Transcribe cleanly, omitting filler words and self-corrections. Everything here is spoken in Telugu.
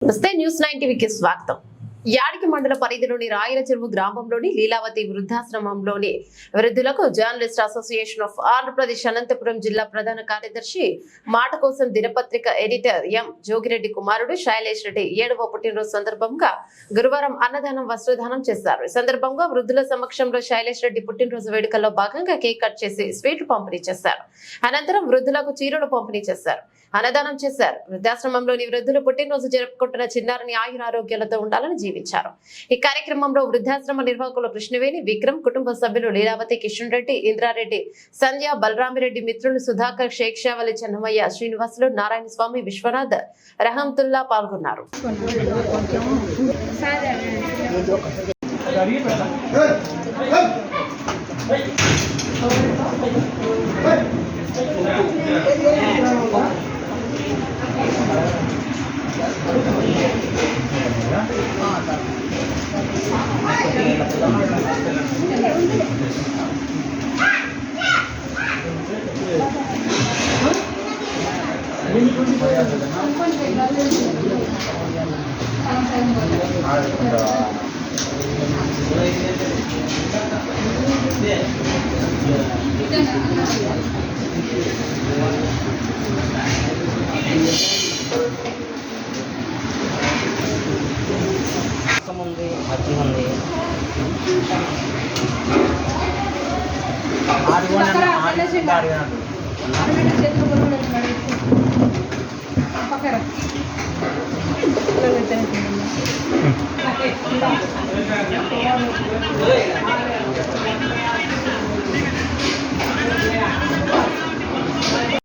నమస్తే న్యూస్ 9 టీవీకి స్వాగతం. యాడికి మండల పరిధిలోని రాయల చెరువు గ్రామంలోని లీలావతి వృద్ధాశ్రమంలోని వృద్ధులకు journalist association of Andhra Pradesh Anantapuram జిల్లా ప్రధాన కార్యదర్శి మాట కోసం దినపత్రిక ఎడిటర్ ఎం జోగిరెడ్డి కుమారుడు శైలేష్ రెడ్డి 7వ పుట్టినరోజు సందర్భంగా గురువారం అన్నదానం వస్త్రదానం చేశారు. ఈ సందర్భంగా వృద్ధుల సమక్షంలో శైలేష్ రెడ్డి పుట్టినరోజు వేడుకల్లో భాగంగా కేక్ కట్ చేసి స్వీట్లు పంపిణీ చేశారు. అనంతరం వృద్ధులకు చీరలు పంపిణీ చేశారు, అన్నదానం చేశారు. వృద్ధాశ్రమంలోని వృద్ధులు పుట్టినరోజు జరుపుకుంటున్న చిన్నారిని ఆయురారోగ్యాలతో ఉండాలని జీవించారు. ఈ కార్యక్రమంలో వృద్ధాశ్రమ నిర్వాహకులు కృష్ణవేణి, విక్రమ్, కుటుంబ సభ్యులు లీలావతి, కిషన్ రెడ్డి, ఇంద్రారెడ్డి, సంధ్య, బలరామిరెడ్డి, మిత్రులు సుధాకర్, షేక్ షావలి, చెన్నమయ్య, శ్రీనివాసులు, నారాయణ స్వామి, విశ్వనాథ్, రహంతుల్లా పాల్గొన్నారు. ఉంది, మజ్జిగ ఉంది.